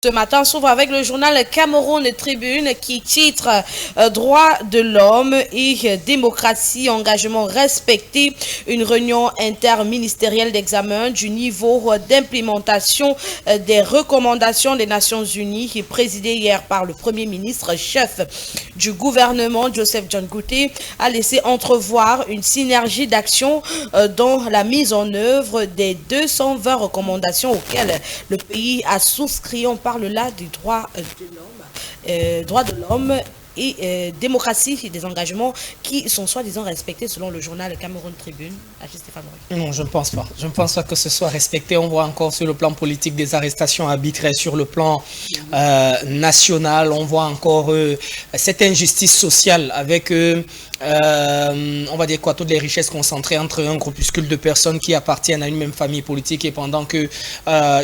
Ce matin, on s'ouvre avec le journal Cameroun Tribune qui titre Droits de l'homme et démocratie, engagement respecté. Une réunion interministérielle d'examen du niveau d'implémentation des recommandations des Nations Unies qui présidée hier par le Premier ministre, chef du gouvernement, Joseph John Gouté, a laissé entrevoir une synergie d'action dans la mise en œuvre des 220 recommandations auxquelles le pays a souscrit. On parle là du droit de l'homme et démocratie et des engagements qui sont soi-disant respectés selon le journal Cameroun Tribune. Stéphane Maurice. Non, je ne pense pas. Je ne pense pas que ce soit respecté. On voit encore sur le plan politique des arrestations arbitraires, sur le plan national, on voit encore cette injustice sociale avec on va dire quoi, toutes les richesses concentrées entre un groupuscule de personnes qui appartiennent à une même famille politique, et pendant que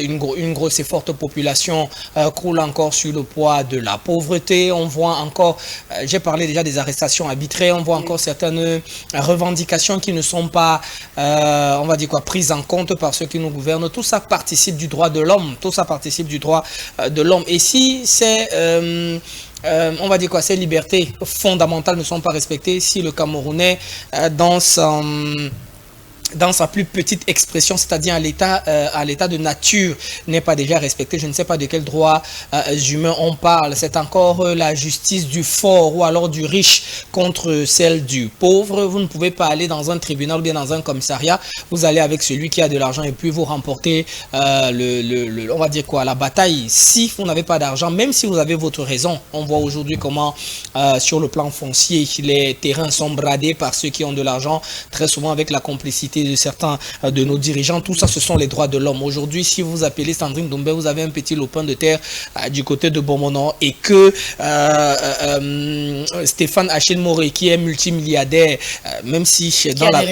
une grosse et forte population croule encore sur le poids de la pauvreté. On voit encore, j'ai parlé déjà des arrestations arbitraires, on voit encore certaines revendications qui ne sont pas, on va dire quoi, prises en compte par ceux qui nous gouvernent. Tout ça participe du droit de l'homme, tout ça participe du droit de l'homme. Et si c'est on va dire quoi, ces libertés fondamentales ne sont pas respectées, si le Camerounais, dans sa plus petite expression, c'est-à-dire à l'état de nature, n'est pas déjà respecté, je ne sais pas de quel droit humain on parle. C'est encore la justice du fort ou alors du riche contre celle du pauvre. Vous ne pouvez pas aller dans un tribunal ou bien dans un commissariat, vous allez avec celui qui a de l'argent et puis vous remportez on va dire quoi, la bataille. Si vous n'avez pas d'argent, même si vous avez votre raison, on voit aujourd'hui comment sur le plan foncier, les terrains sont bradés par ceux qui ont de l'argent, très souvent avec la complicité de certains de nos dirigeants. Tout ça, ce sont les droits de l'homme. Aujourd'hui, si vous appelez Sandrine Doumbé, vous avez un petit lopin de terre du côté de Bomono, et que Stéphane Achille-Moré, qui est multimilliardaire, même si dans la,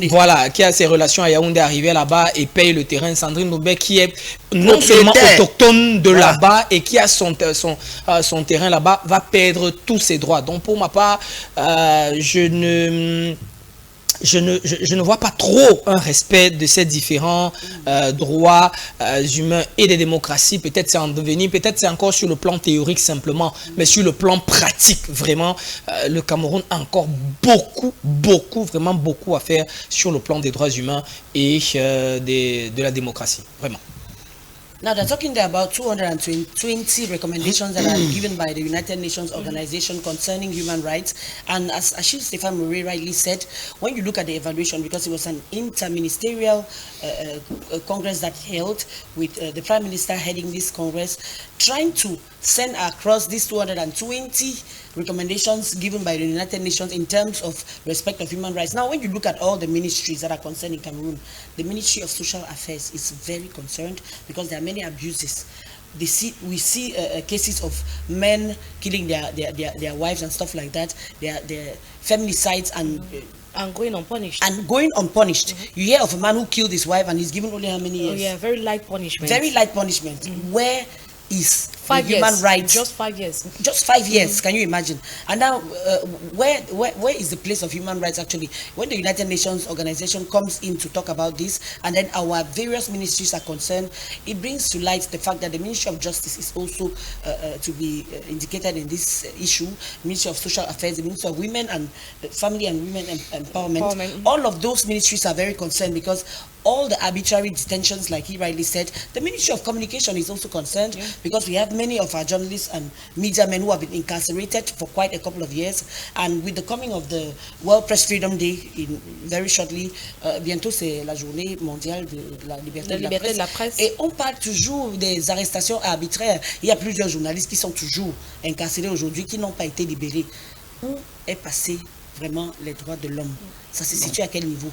voilà, qui a ses relations à Yaoundé, arrivé là-bas et paye le terrain, Sandrine Doumbé, qui est non seulement autochtone de là-bas et qui a son terrain là-bas, va perdre tous ses droits. Donc pour ma part, je ne vois pas trop un respect de ces différents droits humains et des démocraties. Peut-être c'est en devenir, peut-être c'est encore sur le plan théorique simplement, mais sur le plan pratique, vraiment, le Cameroun a encore vraiment beaucoup à faire sur le plan des droits humains et de la démocratie, vraiment. Now, they're talking there about 220 recommendations that are given by the United Nations Organization concerning human rights. And as Achille Stéphane Maurice rightly said, when you look at the evaluation, because it was an interministerial congress that held with the Prime Minister heading this congress, trying to send across these 220 recommendations given by the United Nations in terms of respect of human rights. Now, when you look at all the ministries that are concerned in Cameroon, the Ministry of Social Affairs is very concerned because there are many abuses. We see cases of men killing their wives and stuff like that, their feminicides and going unpunished. You hear of a man who killed his wife and he's given only how many years? Oh yeah, very light punishment. Very light punishment. Where is 5 years. Human rights? Just 5 years. Just 5 years. Can you imagine? And now, where is the place of human rights actually? When the United Nations Organization comes in to talk about this, and then our various ministries are concerned, it brings to light the fact that the Ministry of Justice is also to be indicated in this issue. Ministry of Social Affairs, the Ministry of Women and Family and Women Empowerment. All of those ministries are very concerned because all the arbitrary detentions, like he rightly said, the Ministry of Communication is also concerned because we have many of our journalists and media men who have been incarcerated for quite a couple of years. And with the coming of the World Press Freedom Day, very shortly, bientôt c'est la journée mondiale de la liberté de la presse. Et on parle toujours des arrestations arbitraires. Il y a plusieurs journalistes qui sont toujours incarcérés aujourd'hui, qui n'ont pas été libérés. Où est passé vraiment les droits de l'homme? Ça se situe à quel niveau?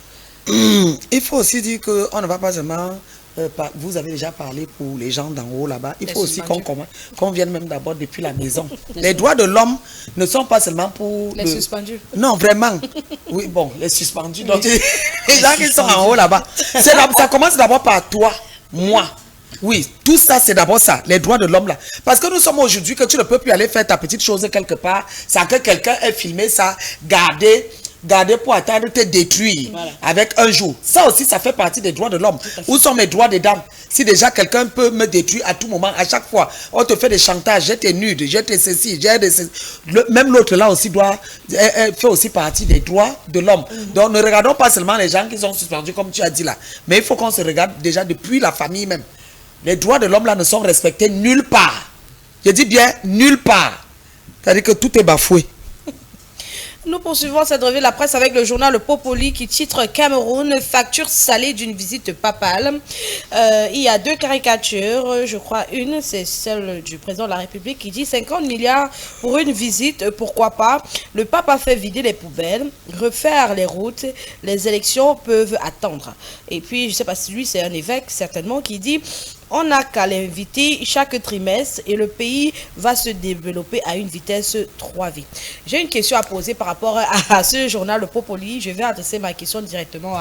Il faut aussi dire qu'on ne va pas seulement, vous avez déjà parlé pour les gens d'en haut là-bas, il faut aussi qu'on vienne même d'abord depuis la maison. Les droits de l'homme ne sont pas seulement pour... Les suspendus. Non, vraiment. Oui, bon, les suspendus. Donc, les gens qui sont en haut là-bas. Ça commence d'abord par toi, moi. Oui, tout ça, c'est d'abord ça, les droits de l'homme là. Parce que nous sommes aujourd'hui que tu ne peux plus aller faire ta petite chose quelque part, sans que quelqu'un ait filmé ça, gardé. garder pour attendre te détruire avec un jour. Ça aussi, ça fait partie des droits de l'homme. Où sont mes droits des dames? Si déjà quelqu'un peut me détruire à tout moment, à chaque fois, on te fait des chantages, j'ai tes nudes, j'ai tes ceci, j'ai des ceci. Même l'autre là aussi fait aussi partie des droits de l'homme. Donc ne regardons pas seulement les gens qui sont suspendus comme tu as dit là, mais il faut qu'on se regarde déjà depuis la famille même. Les droits de l'homme là ne sont respectés nulle part. Je dis bien nulle part. C'est-à-dire que tout est bafoué. Nous poursuivons cette revue de la presse avec le journal Le Popoli qui titre Cameroun, facture salée d'une visite papale. Il y a deux caricatures, je crois une, c'est celle du président de la République qui dit 50 milliards pour une visite, pourquoi pas. Le pape a fait vider les poubelles, refaire les routes, les élections peuvent attendre. Et puis, je ne sais pas si lui c'est un évêque certainement qui dit... On n'a qu'à l'inviter chaque trimestre et le pays va se développer à une vitesse 3V. J'ai une question à poser par rapport à ce journal Le Popoli. Je vais adresser ma question directement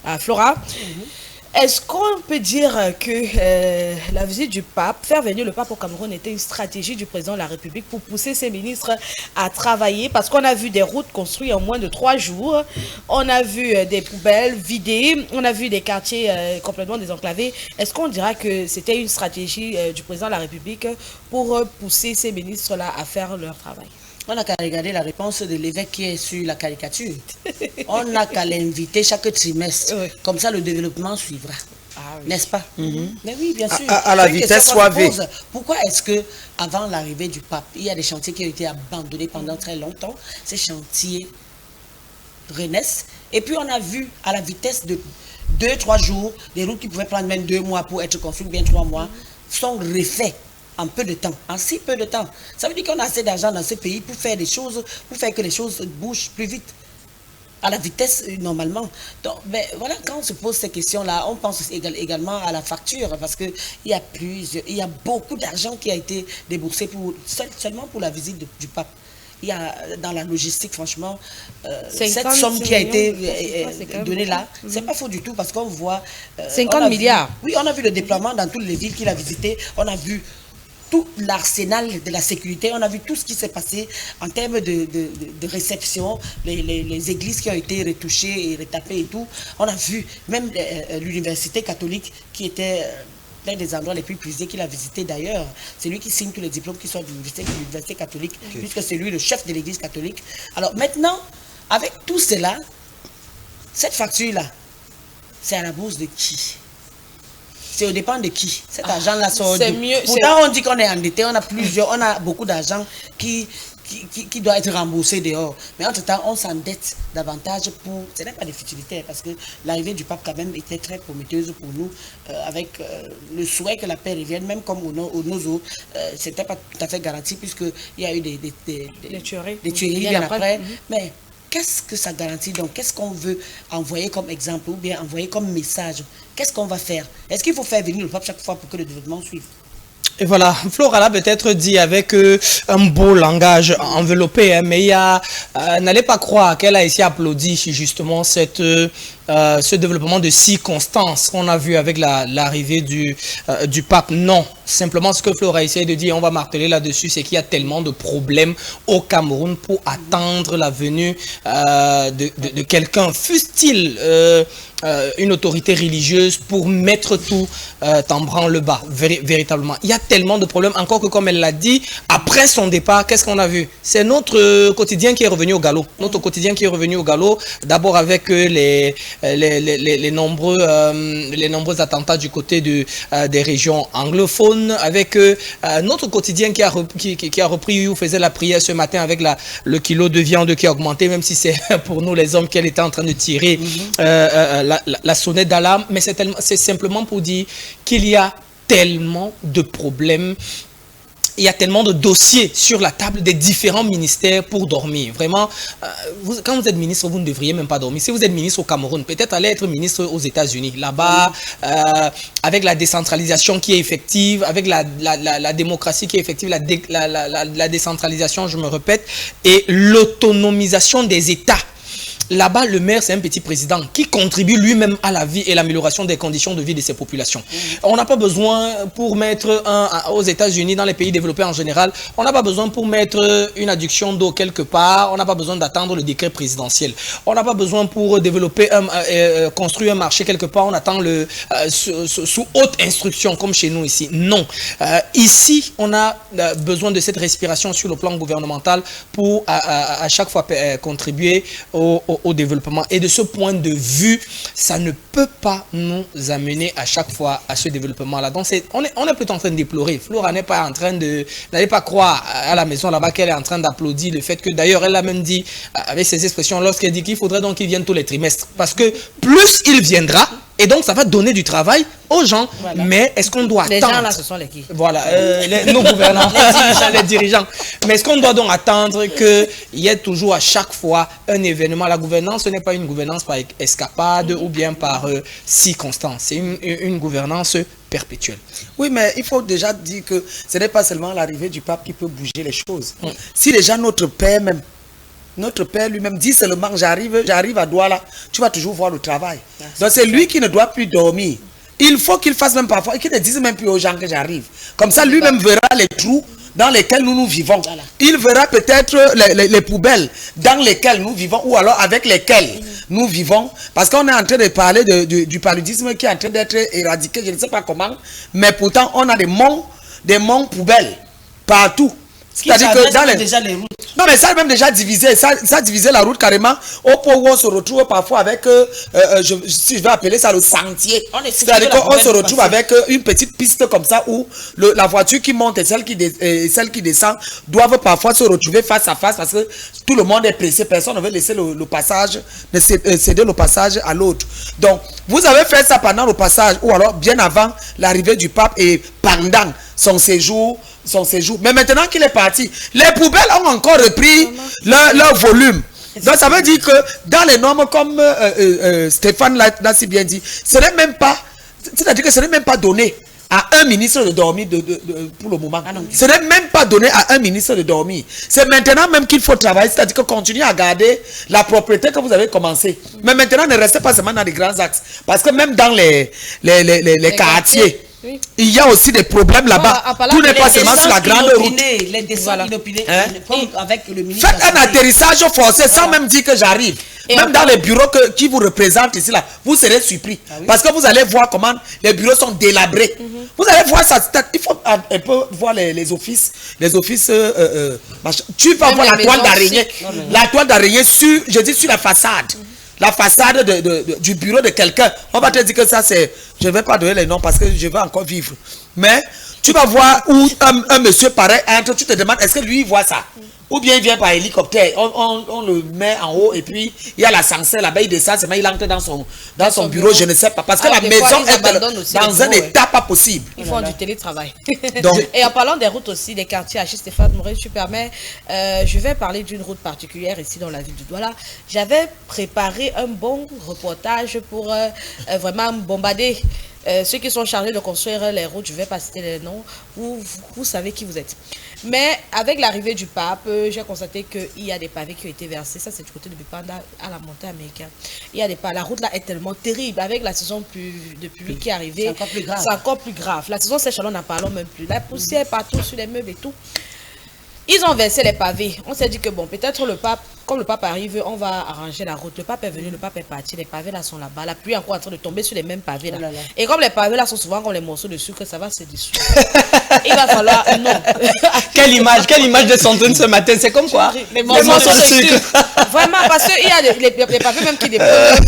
à Flora. Est-ce qu'on peut dire que la visite du pape, faire venir le pape au Cameroun était une stratégie du président de la République pour pousser ses ministres à travailler? Parce qu'on a vu des routes construites en moins de 3 jours, on a vu des poubelles vidées, on a vu des quartiers complètement désenclavés. Est-ce qu'on dira que c'était une stratégie du président de la République pour pousser ces ministres-là à faire leur travail? On n'a qu'à regarder la réponse de l'évêque qui est sur la caricature. On n'a qu'à l'inviter chaque trimestre. Oui. Comme ça, le développement suivra. Oui. N'est-ce pas? Mais oui, bien sûr. À la vitesse soit V. Pourquoi est-ce que avant l'arrivée du pape, il y a des chantiers qui ont été abandonnés pendant très longtemps? Ces chantiers renaissent. Et puis, on a vu à la vitesse de 2-3 jours, des routes qui pouvaient prendre même 2 mois pour être construites, bien 3 mois, sont refaits en peu de temps, en si peu de temps. Ça veut dire qu'on a assez d'argent dans ce pays pour faire des choses, pour faire que les choses bougent plus vite, à la vitesse normalement. Donc, ben, voilà, quand on se pose ces questions-là, on pense également à la facture, parce qu'il y a beaucoup d'argent qui a été déboursé seulement pour la visite du pape. Il y a dans la logistique, franchement, cette somme qui a été donnée là, c'est pas faux du tout, parce qu'on voit... 50 milliards. Oui, on a vu le déploiement dans toutes les villes qu'il a visitées, on a vu tout l'arsenal de la sécurité, on a vu tout ce qui s'est passé en termes de réception, les églises qui ont été retouchées et retapées et tout. On a vu même l'université catholique qui était l'un des endroits les plus prisés qu'il a visité d'ailleurs. C'est lui qui signe tous les diplômes qui sont de l'université catholique, puisque c'est lui le chef de l'église catholique. Alors maintenant, avec tout cela, cette facture-là, c'est à la bourse de qui? C'est au dépend de qui cet argent-là sort. C'est mieux. Pourtant, on dit qu'on est endetté, on a beaucoup d'argent qui doit être remboursé dehors. Mais entre-temps, on s'endette davantage pour... Ce n'est pas des futilités, parce que l'arrivée du pape quand même était très prometteuse pour nous, avec le souhait que la paix revienne, même comme au Nozo, c'était pas tout à fait garanti, puisqu'il y a eu des tueries bien après. Mais qu'est-ce que ça garantit donc? Qu'est-ce qu'on veut envoyer comme exemple ou bien envoyer comme message? Qu'est-ce qu'on va faire? Est-ce qu'il faut faire venir le pape chaque fois pour que le développement suive? Et voilà, Flora l'a peut-être dit avec un beau langage enveloppé, hein, mais il y a, n'allez pas croire qu'elle a ici applaudi justement ce développement de circonstances qu'on a vu avec l'arrivée du pape. Non, simplement ce que Flora essaie de dire, on va marteler là-dessus, c'est qu'il y a tellement de problèmes au Cameroun pour attendre la venue de quelqu'un, fût-il une autorité religieuse, pour mettre tout en branle-bas, véritablement. Il y a tellement de problèmes, encore que comme elle l'a dit, après son départ, qu'est-ce qu'on a vu? C'est notre quotidien qui est revenu au galop. Notre quotidien qui est revenu au galop, d'abord avec les nombreux attentats du côté des régions anglophones, avec notre quotidien qui a repris, où faisait la prière ce matin avec le kilo de viande qui a augmenté, même si c'est pour nous les hommes qu'elle était en train de tirer la sonnette d'alarme. Mais c'est simplement pour dire qu'il y a tellement de problèmes. Il y a tellement de dossiers sur la table des différents ministères pour dormir. Vraiment, quand vous êtes ministre, vous ne devriez même pas dormir. Si vous êtes ministre au Cameroun, peut-être allez être ministre aux États-Unis. Là-bas, avec la décentralisation qui est effective, avec la démocratie qui est effective, la décentralisation, je me répète, et l'autonomisation des États. là-bas, le maire, c'est un petit président qui contribue lui-même à la vie et l'amélioration des conditions de vie de ses populations. On n'a pas besoin pour mettre aux États-Unis, dans les pays développés en général, on n'a pas besoin pour mettre une adduction d'eau quelque part, on n'a pas besoin d'attendre le décret présidentiel. On n'a pas besoin pour développer, construire un marché quelque part, on attend sous haute instruction, comme chez nous ici. Non. Ici, on a besoin de cette respiration sur le plan gouvernemental pour à chaque fois contribuer au développement. Et de ce point de vue, ça ne peut pas nous amener à chaque fois à ce développement-là. Donc, on est plutôt en train de déplorer. Flora n'est pas en train de... N'allez pas croire à la maison là-bas qu'elle est en train d'applaudir le fait que, d'ailleurs, elle a même dit, avec ses expressions, lorsqu'elle dit qu'il faudrait donc qu'il vienne tous les trimestres. Parce que plus il viendra, et donc ça va donner du travail aux gens. Voilà. Mais est-ce qu'on doit attendre... Les gens là, ce sont les qui? Voilà, nos gouvernants, les dirigeants. Mais est-ce qu'on doit donc attendre qu'il y ait toujours à chaque fois un événement? La gouvernance, ce n'est pas une gouvernance par escapade ou bien par circonstance. C'est une gouvernance perpétuelle. Oui, mais il faut déjà dire que ce n'est pas seulement l'arrivée du pape qui peut bouger les choses. Si déjà notre père même, notre père lui-même dit seulement j'arrive à Douala, tu vas toujours voir le travail. Donc c'est lui qui ne doit plus dormir. Il faut qu'il fasse même parfois, qu'il ne dise même plus aux gens que j'arrive. Comme ça, lui-même verra les trous dans lesquels nous vivons. Voilà. Il verra peut-être les poubelles dans lesquelles nous vivons ou alors avec lesquelles nous vivons. Parce qu'on est en train de parler du paludisme qui est en train d'être éradiqué, je ne sais pas comment, mais pourtant on a des monts poubelles partout. C'est-à-dire que dans déjà les routes. Non, mais ça a même déjà divisé. Ça a divisé la route carrément au point où on se retrouve parfois avec, si je vais appeler ça le sentier. C'est-à-dire qu'on se retrouve avec une petite piste comme ça où la voiture qui monte et celle qui descend doivent parfois se retrouver face à face parce que tout le monde est pressé. Personne ne veut laisser le passage, céder le passage à l'autre. Donc, vous avez fait ça pendant le passage ou alors bien avant l'arrivée du pape et pendant son séjour. Mais maintenant qu'il est parti, les poubelles ont encore repris leur volume. Donc ça veut dire que dans les normes, comme Stéphane l'a si bien dit, ce n'est même pas, c'est-à-dire que ce n'est même pas donné à un ministre de dormir pour le moment. Ce n'est même pas donné à un ministre de dormir. C'est maintenant même qu'il faut travailler, c'est-à-dire que continuer à garder la propriété que vous avez commencé. Mais maintenant, ne restez pas seulement dans les grands axes. Parce que même dans les quartiers, oui. Il y a aussi des problèmes là-bas. Tout n'est pas seulement sur la grande route. Les descentes inopinées, avec le ministre. Faites un atterrissage forcé sans même dire que j'arrive. Même dans les bureaux qui vous représentent ici, là, vous serez surpris. Parce que vous allez voir comment les bureaux sont délabrés. Vous allez voir ça. Il faut un peu voir les offices. Tu vas voir la toile d'araignée. La toile d'araignée sur la façade. La façade du bureau de quelqu'un. On va te dire que ça c'est... Je ne vais pas donner les noms parce que je vais encore vivre. Mais tu vas voir où un monsieur pareil entre, tu te demandes est-ce que lui il voit ça? Ou bien il vient par hélicoptère, on le met en haut et puis il y a l'ascenseur là-bas, il descend, il entre dans son bureau, je ne sais pas. Parce que la maison est dans un état pas possible. Ils font du télétravail. Donc, et en parlant des routes aussi, des quartiers, à Stéphane Moret, tu permets, je vais parler d'une route particulière ici dans la ville du Douala. J'avais préparé un bon reportage pour vraiment bombarder ceux qui sont chargés de construire les routes. Je ne vais pas citer les noms, vous savez qui vous êtes. Mais avec l'arrivée du pape, j'ai constaté qu'il y a des pavés qui ont été versés. Ça, c'est du côté de Bipanda à la montée américaine. Il y a des pavés. La route là est tellement terrible. Avec la saison de pluie qui est arrivée, c'est encore plus grave. La saison sèche, n'en parlons même plus. La poussière partout sur les meubles et tout. Ils ont versé les pavés. On s'est dit que bon, peut-être le pape, comme le pape arrive, on va arranger la route. Le pape est venu, le pape est parti. Les pavés là sont là-bas. La pluie est encore en train de tomber sur les mêmes pavés là. Et comme les pavés là sont souvent comme les morceaux de sucre, ça va se dissoudre. Il va falloir... Non. Quelle image de Sandrine ce matin, c'est comme quoi? Les morceaux de sucre. Vraiment, parce qu'il y a les pavés même qui déposent.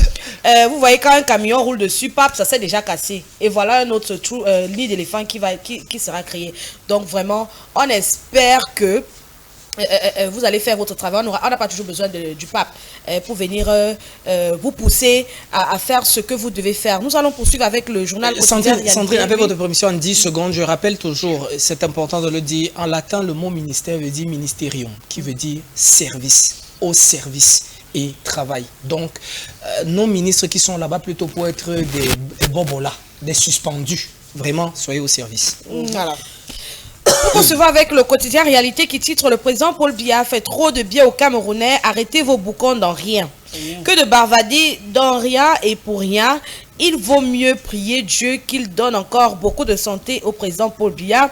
Vous voyez, quand un camion roule dessus, pape, ça s'est déjà cassé. Et voilà un autre lit d'éléphant qui sera créé. Donc vraiment, on espère que vous allez faire votre travail. On n'a pas toujours besoin du pape pour venir vous pousser à faire ce que vous devez faire. Nous allons poursuivre avec le journal quotidien. Sandrine, avec votre permission, en 10 secondes, je rappelle toujours, c'est important de le dire, en latin, le mot ministère veut dire ministerium, qui veut dire service, au service et travail. Donc, nos ministres qui sont là-bas plutôt pour être des bobolas, des suspendus, vraiment, soyez au service. Voilà. On se voit avec le quotidien Réalité qui titre « Le président Paul Biya fait trop de bien aux Camerounais, arrêtez vos boucons dans rien ». Que de bavardis dans rien et pour rien. Il vaut mieux prier Dieu qu'il donne encore beaucoup de santé au président Paul Biya,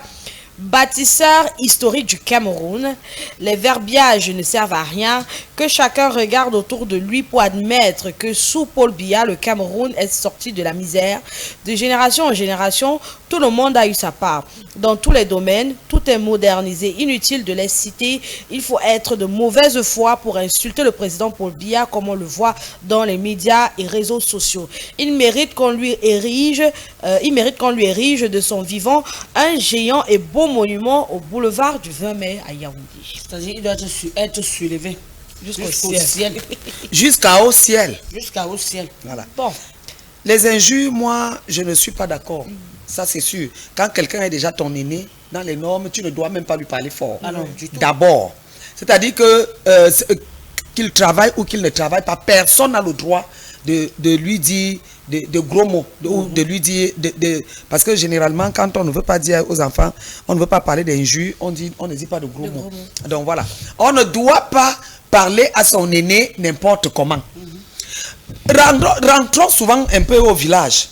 bâtisseur historique du Cameroun. Les verbiages ne servent à rien, que chacun regarde autour de lui pour admettre que sous Paul Biya, le Cameroun est sorti de la misère. De génération en génération, tout le monde a eu sa part. Dans tous les domaines, tout est modernisé. Inutile de les citer, il faut être de mauvaise foi pour insulter le président Paul Biya comme on le voit dans les médias et réseaux sociaux. Il mérite qu'on lui érige de son vivant un géant et beau monument au boulevard du 20 mai à Yaoundé. C'est-à-dire qu'il doit être soulevé jusqu'au ciel. Jusqu'au ciel. Jusqu'au ciel. Voilà. Bon. Les injures, moi, je ne suis pas d'accord. Ça, c'est sûr. Quand quelqu'un est déjà ton aîné, dans les normes, tu ne dois même pas lui parler fort. Ah non, du tout. D'abord. C'est-à-dire que qu'il travaille ou qu'il ne travaille pas, personne n'a le droit de lui dire de gros mots, ou de lui dire parce que généralement quand on ne veut pas dire aux enfants, on ne veut pas parler d'injures, on ne dit pas de gros mots. Donc voilà, on ne doit pas parler à son aîné n'importe comment. Rentrons souvent un peu au village.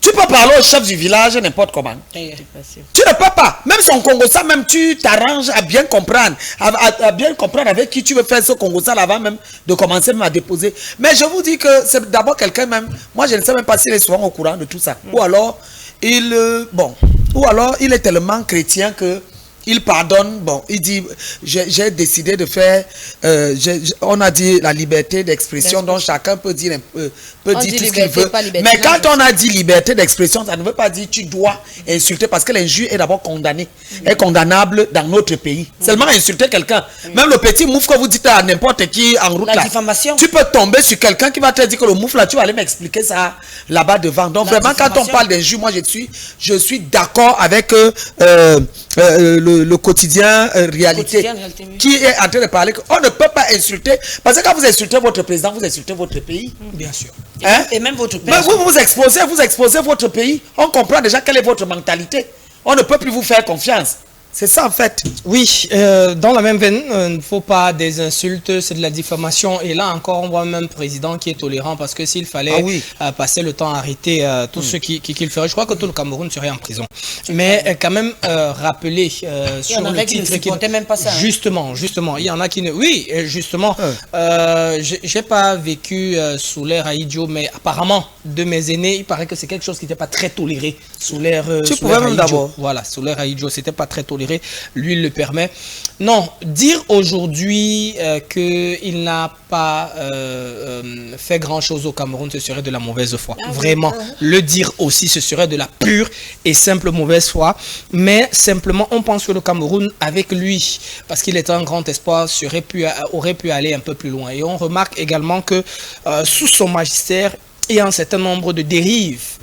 Tu peux parler au chef du village n'importe comment. Tu ne peux pas. Même son Congo-ça, même tu t'arranges à bien comprendre. À bien comprendre avec qui tu veux faire ce Congo-ça avant même de commencer même à déposer. Mais je vous dis que c'est d'abord quelqu'un même. Moi, je ne sais même pas s'il est souvent au courant de tout ça. Ou alors, il est tellement chrétien que il pardonne. Bon, il dit, j'ai décidé de faire, on a dit la liberté d'expression, donc chacun peut dire tout ce qu'il veut. Mais quand on a dit liberté d'expression, ça ne veut pas dire tu dois insulter, parce que l'injure est d'abord condamnée, est condamnable dans notre pays. Seulement insulter quelqu'un, même le petit mouf que vous dites à n'importe qui en route, la là, diffamation. Tu peux tomber sur quelqu'un qui va te dire que le mouf là, tu vas aller m'expliquer ça là-bas devant. Donc vraiment, quand on parle d'injure, moi je suis d'accord avec le quotidien réalité, qui est en train de parler qu'on ne peut pas insulter, parce que quand vous insultez votre président, vous insultez votre pays. Bien sûr. Hein? Et même votre pays. Mais vous exposez votre pays. On comprend déjà quelle est votre mentalité. On ne peut plus vous faire confiance. C'est ça en fait. Oui, dans la même veine, il ne faut pas des insultes, c'est de la diffamation. Et là encore, on voit même un président qui est tolérant, parce que s'il fallait passer le temps à arrêter tous ceux qui le feraient, je crois que tout le Cameroun serait en prison. Mais quand même rappeler sur le titre qui ne même pas ça. Justement, il y en a qui ne. Oui, justement, j'ai pas vécu sous l'ère Ahidjo, mais apparemment de mes aînés, il paraît que c'est quelque chose qui n'était pas très toléré sous l'ère. Tu pouvais même d'abord. Voilà, sous l'ère Ahidjo, c'était pas très toléré. Lui, il le permet. Non, dire aujourd'hui qu'il n'a pas fait grand-chose au Cameroun, ce serait de la mauvaise foi. Vraiment. Le dire aussi, ce serait de la pure et simple mauvaise foi. Mais simplement, on pense que le Cameroun, avec lui, parce qu'il est un grand espoir, aurait pu aller un peu plus loin. Et on remarque également que sous son magistère, il y a un certain nombre de dérives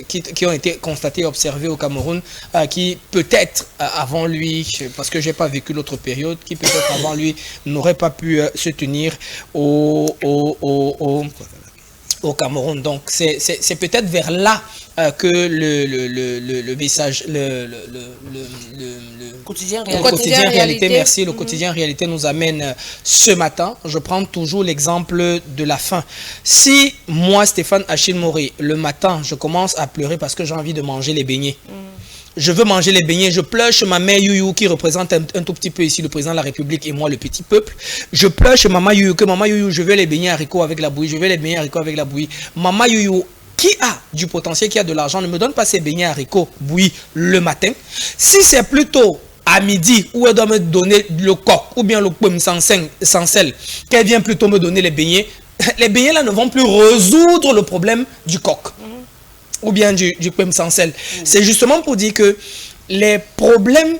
qui ont été constatées et observées au Cameroun, qui peut-être avant lui, parce que je n'ai pas vécu l'autre période, qui peut-être avant lui n'aurait pas pu se tenir au Cameroun. Donc c'est peut-être vers là que le message, le quotidien réalité, merci, le quotidien réalité nous amène ce matin. Je prends toujours l'exemple de la faim. Si moi, Stéphane Achille Moré, le matin, je commence à pleurer parce que j'ai envie de manger les beignets. Je veux manger les beignets, je pleure chez ma mère Youyou qui représente un tout petit peu ici le président de la République et moi le petit peuple. Je pleure chez maman Youyou que maman Youyou, je veux les beignets haricots avec la bouillie, je veux les beignets haricots avec la bouillie. Maman Youyou, qui a du potentiel, qui a de l'argent, ne me donne pas ses beignets haricots bouillis le matin. Si c'est plutôt à midi où elle doit me donner le coq ou bien le pomme sans sel, qu'elle vient plutôt me donner les beignets là ne vont plus résoudre le problème du coq. Ou bien du pomme sans sel. C'est justement pour dire que les problèmes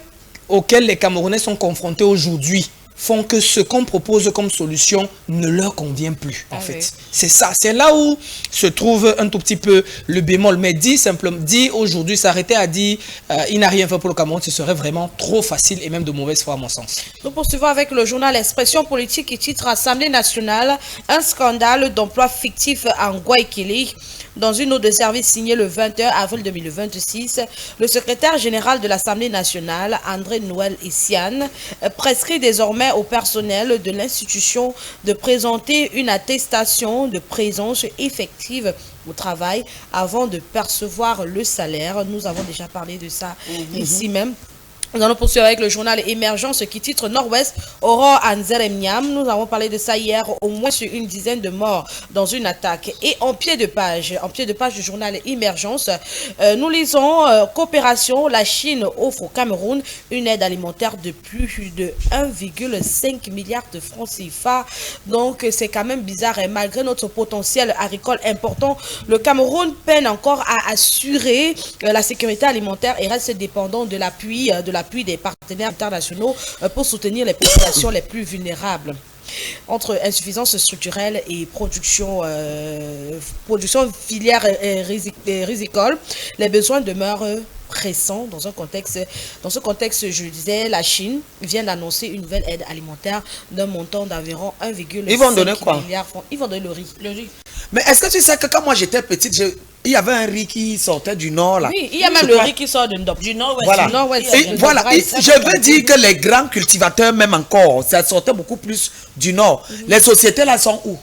auxquels les Camerounais sont confrontés aujourd'hui font que ce qu'on propose comme solution ne leur convient plus, en fait. C'est ça, c'est là où se trouve un tout petit peu le bémol. Mais dit aujourd'hui, s'arrêter à dire il n'a rien fait pour le Cameroun, ce serait vraiment trop facile et même de mauvaise foi à mon sens. Nous poursuivons avec le journal Expression politique qui titre Assemblée nationale, un scandale d'emploi fictif en Guayaquil. Dans une note de service signée le 21 avril 2026, le secrétaire général de l'Assemblée nationale, André Noël Essiane, prescrit désormais au personnel de l'institution de présenter une attestation de présence effective au travail avant de percevoir le salaire. Nous avons déjà parlé de ça ici même. Nous allons poursuivre avec le journal Émergence qui titre Nord-Ouest, Aurore Anzeremniam. Nous avons parlé de ça hier, au moins sur une dizaine de morts dans une attaque. Et en pied de page du journal Émergence, nous lisons coopération, la Chine offre au Cameroun une aide alimentaire de plus de 1,5 milliard de francs CFA. Donc c'est quand même bizarre et malgré notre potentiel agricole important, le Cameroun peine encore à assurer la sécurité alimentaire et reste dépendant de l'appui des partenaires internationaux pour soutenir les populations les plus vulnérables. Entre insuffisance structurelle et production filière rizicole, les besoins demeurent pressants dans ce contexte, je disais, la Chine vient d'annoncer une nouvelle aide alimentaire d'un montant d'environ 1,5 milliard de francs. Ils vont donner le riz. Mais est-ce que tu sais que quand moi j'étais petite, il y avait un riz qui sortait du nord là. Oui, il y a même le riz qui sort du nord-ouest. Voilà. Du nord-ouest. Je veux dire que les grands cultivateurs, même encore, ça sortait beaucoup plus du nord. Les sociétés là sont où?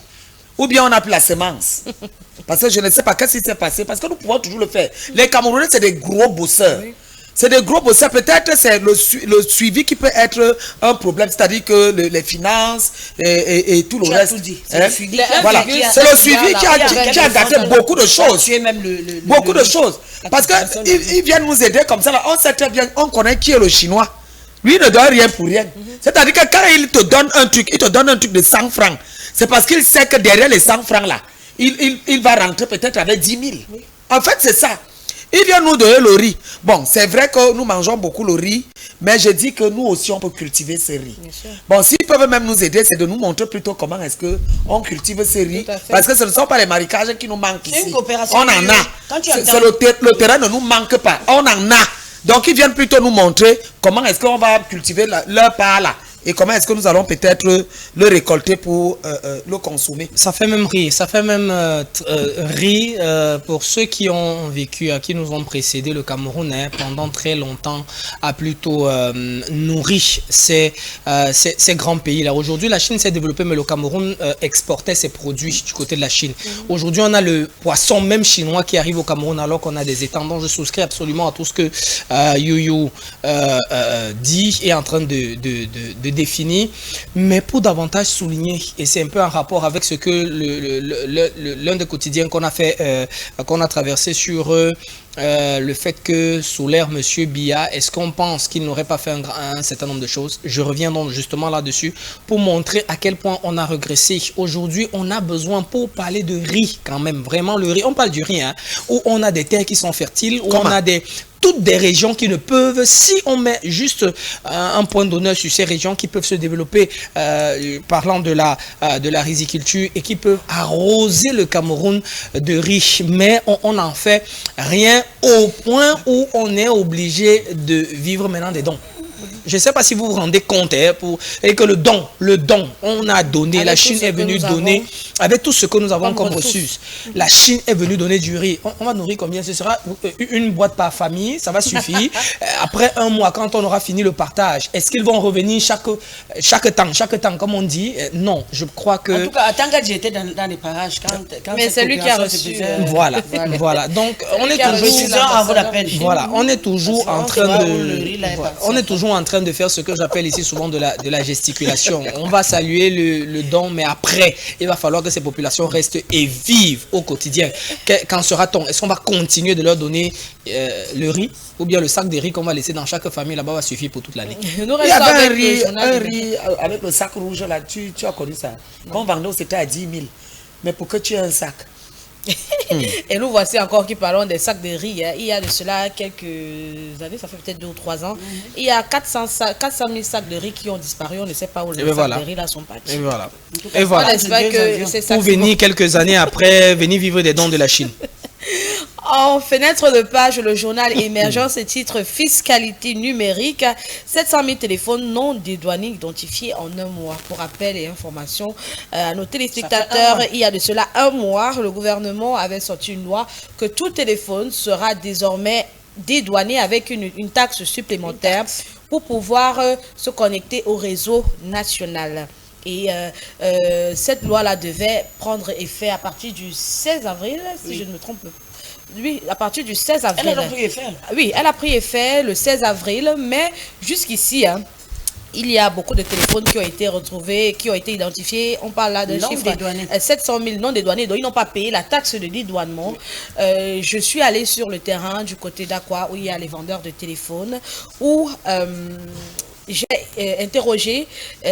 Ou bien on a pris la semence. Parce que je ne sais pas qu'est-ce qui s'est passé. Parce que nous pouvons toujours le faire. Les Camerounais, c'est des gros bosseurs. Oui. C'est des gros bosseurs. Peut-être c'est le suivi qui peut être un problème. C'est-à-dire que les finances et tout le reste. Voilà. C'est le suivi qui a gâté beaucoup de choses. Beaucoup de choses. Parce qu'ils viennent nous aider comme ça. Là. On sait très bien, on connaît qui est le Chinois. Lui, il ne donne rien pour rien. C'est-à-dire que quand il te donne un truc de 100 francs. C'est parce qu'il sait que derrière les 100 francs là, il va rentrer peut-être avec 10 000. Oui. En fait, c'est ça. Il vient nous donner le riz. Bon, c'est vrai que nous mangeons beaucoup le riz, mais je dis que nous aussi, on peut cultiver ce riz. Bon, s'ils peuvent même nous aider, c'est de nous montrer plutôt comment est-ce qu'on cultive ce riz. Parce que ce ne sont pas les marécages qui nous manquent ici. On en a. Le terrain ne nous manque pas. On en a. Donc, ils viennent plutôt nous montrer comment est-ce qu'on va cultiver leur part là. Et comment est-ce que nous allons peut-être le récolter pour le consommer? Ça fait même rire, pour ceux qui ont vécu, qui nous ont précédé. Le Cameroun pendant très longtemps a plutôt nourri ces grands pays-là. Aujourd'hui, la Chine s'est développée, mais le Cameroun exportait ses produits du côté de la Chine. Aujourd'hui, on a le poisson même chinois qui arrive au Cameroun alors qu'on a des étendons. Je souscris absolument à tout ce que Youyou dit et est en train de défini, mais pour davantage souligner, et c'est un peu en rapport avec ce que l'un des quotidiens qu'on a fait, qu'on a traversé sur le fait que sous l'ère Monsieur Biya, est-ce qu'on pense qu'il n'aurait pas fait un certain nombre de choses? Je reviens donc justement là-dessus pour montrer à quel point on a régressé. Aujourd'hui, on a besoin, pour parler de riz quand même, vraiment le riz, on parle du riz, hein, où on a des terres qui sont fertiles, où on a toutes des régions qui ne peuvent, si on met juste un point d'honneur sur ces régions qui peuvent se développer, parlant de la riziculture, et qui peuvent arroser le Cameroun de riz, mais on n'en fait rien au point où on est obligé de vivre maintenant des dons. Je ne sais pas si vous vous rendez compte, et que le don, on a donné, la Chine est venue donner, avec tout ce que nous avons comme ressources, la Chine est venue donner du riz. On va nourrir combien? Ce sera une boîte par famille, ça va suffire. Après un mois, quand on aura fini le partage, est-ce qu'ils vont revenir chaque temps, comme on dit? Non, je crois que... En tout cas, tant que j'étais dans les parages, mais c'est lui qui a reçu. Voilà. Donc, on est toujours en train de faire ce que j'appelle ici souvent de la gesticulation. On va saluer le don, mais après, il va falloir que ces populations restent et vivent au quotidien. Qu'en sera-t-on? Est-ce qu'on va continuer de leur donner le riz, ou bien le sac de riz qu'on va laisser dans chaque famille là-bas va suffire pour toute l'année? Il y avait un riz avec le sac rouge là, tu as connu ça. Quand on vendait, c'était à 10 000. Mais pour que tu aies un sac. Et nous voici encore qui parlons des sacs de riz. Il y a de cela quelques années, ça fait peut-être 2 ou 3 ans. Il y a 400 000 sacs de riz qui ont disparu. On ne sait pas où les sacs de riz là sont partis. Et voilà. On espère que pour venir quelques années après, venir vivre des dons de la Chine. En fenêtre de page, le journal Émergence et titre Fiscalité numérique, 700 000 téléphones non dédouanés identifiés en un mois. Pour rappel et information à nos téléspectateurs, il y a de cela un mois, le gouvernement avait sorti une loi que tout téléphone sera désormais dédouané avec une taxe supplémentaire pour pouvoir se connecter au réseau national. Et cette loi-là devait prendre effet à partir du 16 avril, si je ne me trompe pas. Oui, à partir du 16 avril. Elle a pris effet. Oui, elle a pris effet le 16 avril, mais jusqu'ici, il y a beaucoup de téléphones qui ont été retrouvés, qui ont été identifiés. On parle là d'un chiffre 700 000 non dédouanés, donc ils n'ont pas payé la taxe de dédouanement. Je suis allée sur le terrain du côté d'Aqua, où il y a les vendeurs de téléphones, où j'ai interrogé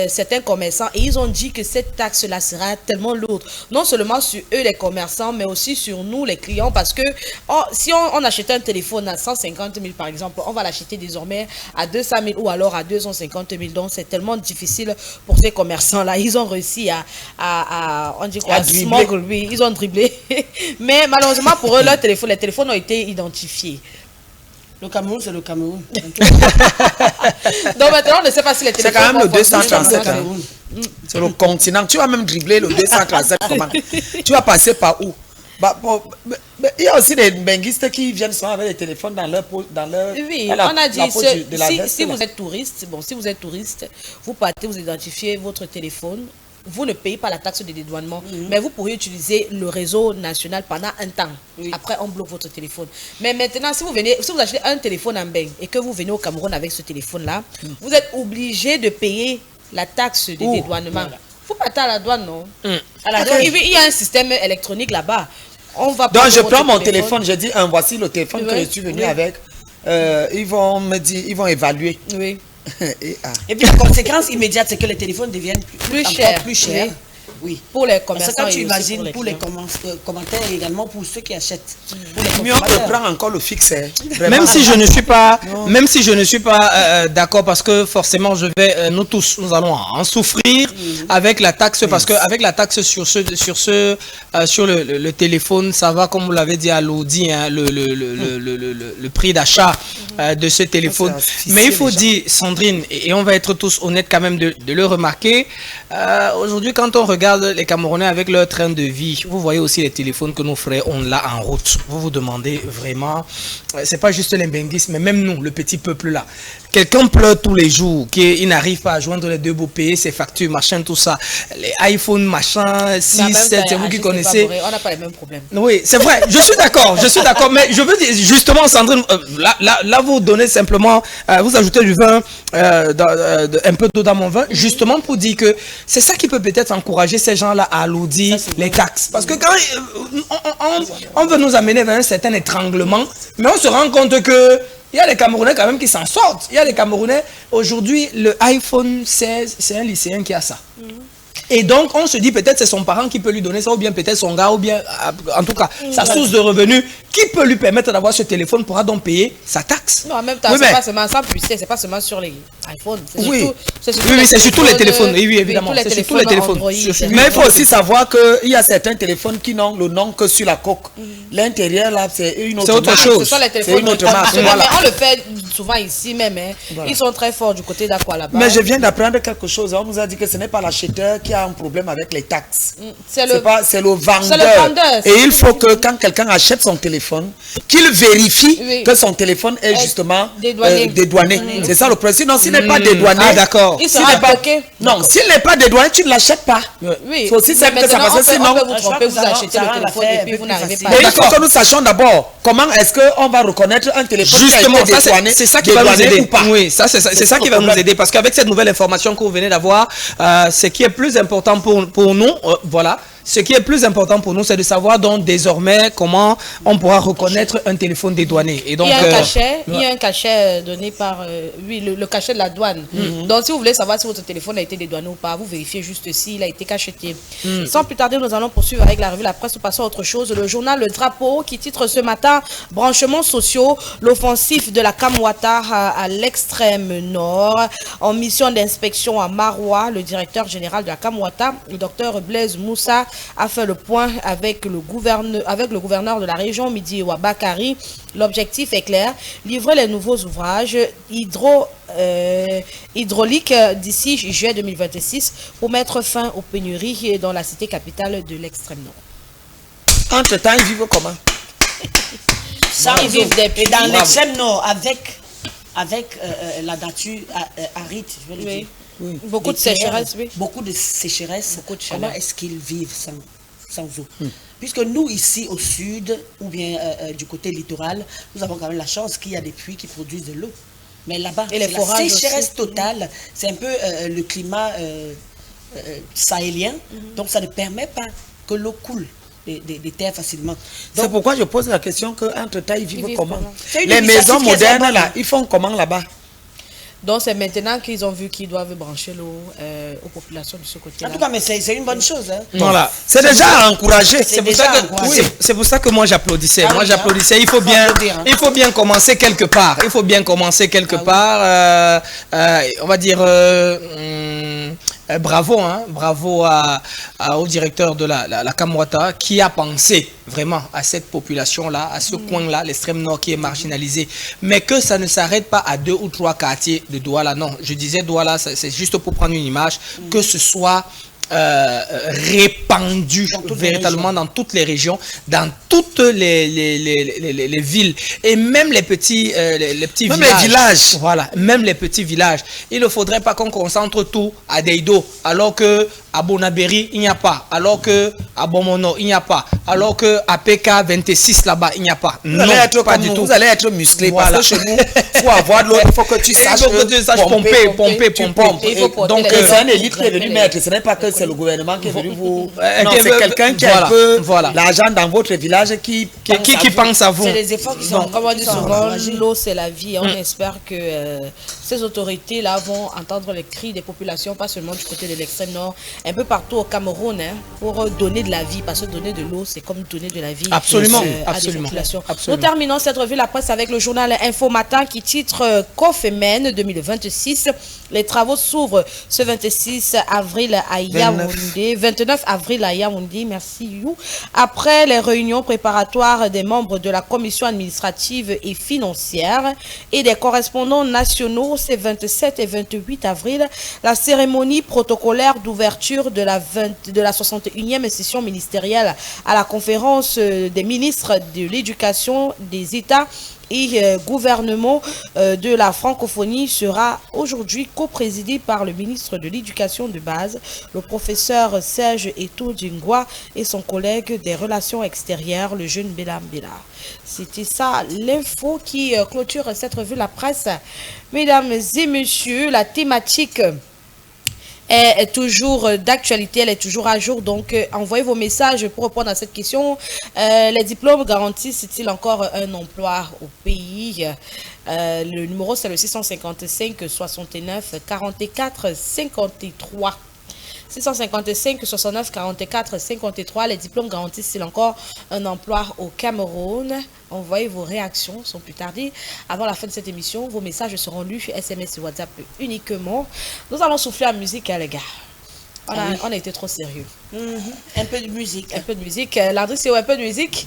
certains commerçants et ils ont dit que cette taxe-là sera tellement lourde. Non seulement sur eux, les commerçants, mais aussi sur nous, les clients, parce que si on achetait un téléphone à 150 000 par exemple, on va l'acheter désormais à 200 000 ou alors à 250 000. Donc c'est tellement difficile pour ces commerçants-là. Ils ont réussi on dit quoi, smuggle, oui, ils ont dribblé. Mais malheureusement pour eux, les téléphones ont été identifiés. Le Cameroun, c'est le Cameroun. Donc maintenant, on ne sait pas si les téléphones... C'est quand même le 237. C'est le continent. Tu vas même dribbler le 237. Comment? Tu vas passer par où? Il y a aussi des benguistes qui viennent souvent avec des téléphones dans leur oui, on a dit, si vous êtes touriste, vous partez, vous identifiez votre téléphone, vous ne payez pas la taxe de dédouanement, mais vous pourriez utiliser le réseau national pendant un temps. Après, on bloque votre téléphone. Mais maintenant, si vous achetez un téléphone en Beng et que vous venez au Cameroun avec ce téléphone-là, vous êtes obligé de payer la taxe de dédouanement. Vous partez à la douane, non? Il y a un système électronique là-bas. Donc, je prends mon téléphone, je dis, voici le téléphone que je suis venu avec. Ils vont me dire, ils vont évaluer. Oui. Et puis la conséquence immédiate, c'est que les téléphones deviennent plus chers. Oui. Pour les commerçants. Parce que quand tu imagines pour les commentaires également pour ceux qui achètent. Mais on reprend encore le fixe. Même si je ne suis pas, d'accord, parce que forcément nous tous nous allons en souffrir avec la taxe, parce que avec la taxe sur le téléphone, ça va, comme vous l'avez dit à l'audi, le prix d'achat de ce téléphone. Mais il faut dire, Sandrine, et on va être tous honnêtes quand même de le remarquer, aujourd'hui quand on regarde les Camerounais avec leur train de vie, vous voyez aussi les téléphones que nos frères ont là en route. Vous vous demandez vraiment, c'est pas juste les benguistes, mais même nous, le petit peuple là. Quelqu'un pleure tous les jours, qu'il n'arrive pas à joindre les deux bouts, payer ses factures, machin, tout ça. Les iPhone, machin, 6, 7, c'est vous qui connaissez. On n'a pas les mêmes problèmes. Oui, c'est vrai, je suis d'accord, mais je veux dire, justement, Sandrine, là vous donnez simplement, vous ajoutez du vin, un peu d'eau dans mon vin, justement pour dire que c'est ça qui peut peut-être encourager ces gens-là à alourdir les taxes. Parce que quand on veut nous amener vers un certain étranglement, mais on se rend compte que il y a des Camerounais quand même qui s'en sortent. Il y a des Camerounais, aujourd'hui, le iPhone 16, c'est un lycéen qui a ça. Et donc, on se dit peut-être c'est son parent qui peut lui donner ça, ou bien peut-être son gars, ou bien, en tout cas, sa source de revenus, qui peut lui permettre d'avoir ce téléphone, pourra donc payer sa taxe. Non, en même temps, c'est pas seulement ça, c'est pas seulement sur les iPhones. C'est surtout les téléphones, oui, évidemment. C'est surtout les téléphones. Mais il faut aussi savoir qu'il y a certains téléphones qui n'ont le nom que sur la coque. L'intérieur, là, c'est une autre autre chose. Ce sont les téléphones. C'est une autre marque. On le fait souvent ici même. Ils sont très forts du côté d'Aqua là-bas. Mais je viens d'apprendre quelque chose. On nous a dit que ce n'est pas l'acheteur qui a un problème avec les taxes. C'est le vendeur. Et il faut que quand quelqu'un achète son téléphone, qu'il vérifie que son téléphone est justement dédouané. C'est ça le problème. Sinon, s'il n'est pas dédouané, d'accord. Il sera bloqué. Non, s'il n'est pas dédouané, tu ne l'achètes pas. Oui. C'est aussi simple que ça. Parce que sinon, on peut vous tromper, vous achetez le téléphone et puis vous n'arrivez pas. Mais il faut que nous sachions d'abord comment est-ce qu'on va reconnaître un téléphone. Justement, c'est ça qui va nous aider. Oui, c'est ça qui va nous aider. Parce qu'avec cette nouvelle information que vous venez d'avoir, ce qui est plus important pour nous, voilà. Ce qui est plus important pour nous, c'est de savoir donc désormais comment on pourra reconnaître un téléphone dédouané. Et donc, il y a un cachet donné par le cachet de la douane. Donc si vous voulez savoir si votre téléphone a été dédouané ou pas, vous vérifiez juste s'il a été cacheté. Sans plus tarder, nous allons poursuivre avec la revue La Presse. Nous passons à autre chose. Le journal Le Drapeau qui titre ce matin branchements sociaux, l'offensive de la Kamwata à l'extrême nord. En mission d'inspection à Marois, le directeur général de la Kamwata, le docteur Blaise Moussa, a fait le point avec le gouverneur de la région, Midi Wabakari. L'objectif est clair, livrer les nouveaux ouvrages hydrauliques d'ici juillet 2026 pour mettre fin aux pénuries dans la cité capitale de l'extrême nord. Entre-temps, ils vivent comment? Ils vivent et dans l'extrême nord, avec la nature aride, je vais le dire. Oui. Beaucoup de sécheresse, oui. Beaucoup de sécheresse. Comment est-ce qu'ils vivent sans eau? Puisque nous, ici, au sud, ou bien du côté littoral, nous avons quand même la chance qu'il y a des puits qui produisent de l'eau. Mais là-bas, c'est la sécheresse totale. C'est un peu le climat sahélien. Donc, ça ne permet pas que l'eau coule des terres facilement. C'est pourquoi je pose la question qu'entre-temps, ils vivent comment? Les maisons modernes, là, ils font comment là-bas? Donc, c'est maintenant qu'ils ont vu qu'ils doivent brancher l'eau aux populations de ce côté-là. En tout cas, mais c'est une bonne chose. Hein. Voilà. C'est déjà encouragé. C'est pour ça que moi j'applaudissais. Moi j'applaudissais. Il faut bien commencer quelque part. Il faut bien commencer quelque part. On va dire bravo, hein, bravo au directeur de la Kamwata qui a pensé vraiment à cette population-là, à ce coin-là, l'extrême nord qui est marginalisé. Mais que ça ne s'arrête pas à 2 ou 3 quartiers de Douala. Non, je disais Douala, c'est juste pour prendre une image, que ce soit répandu véritablement dans toutes les régions, dans toutes les villes et même les petits villages. Voilà, même les petits villages. Il ne faudrait pas qu'on concentre tout à Deido, alors que à Bonaberi il n'y a pas, alors que à Bomono il n'y a pas, alors que à PK 26 là-bas il n'y a pas. Vous allez être pas du tout. Vous allez être musclé. Voilà. Parce que chez nous, il faut avoir de l'eau, il faut que tu saches pomper. Donc c'est un élite qui est venu mettre. Ce n'est pas que c'est le gouvernement qui est venu vous. Non, c'est quelqu'un qui a un peu l'argent dans votre village qui pense à vous. C'est les efforts qui sont. Comme on dit souvent, l'eau c'est la vie. On espère que ces autorités-là vont entendre les cris des populations, pas seulement du côté de l'extrême nord, un peu partout au Cameroun, hein, pour donner de la vie. Parce que donner de l'eau, c'est comme donner de la vie à des populations. Nous terminons cette revue la presse avec le journal Info Matin qui titre COFEMEN 2026. Les travaux s'ouvrent ce 26 avril à Yaoundé, 29 avril à Yaoundé, merci You. Après les réunions préparatoires des membres de la commission administrative et financière et des correspondants nationaux, c'est 27 et 28 avril, la cérémonie protocolaire d'ouverture de la 61e session ministérielle à la conférence des ministres de l'éducation des États et gouvernement de la francophonie sera aujourd'hui co-présidé par le ministre de l'éducation de base, le professeur Serge Eto Djingwa et son collègue des relations extérieures, le jeune Bélam Bélar. C'était ça l'info qui clôture cette revue La Presse. Mesdames et messieurs, la thématique est toujours d'actualité, elle est toujours à jour, donc envoyez vos messages pour répondre à cette question. Les diplômes garantissent-ils encore un emploi au pays? Le numéro c'est le 655 69 44 53. 655 69 44 53. Les diplômes garantissent-ils encore un emploi au Cameroun? Envoyez vos réactions sans plus tarder. Avant la fin de cette émission, vos messages seront lus SMS et WhatsApp uniquement. Nous allons souffler en musique, hein, les gars. On a été trop sérieux. Un peu de musique. Un peu de musique. Landry, c'est un peu de musique.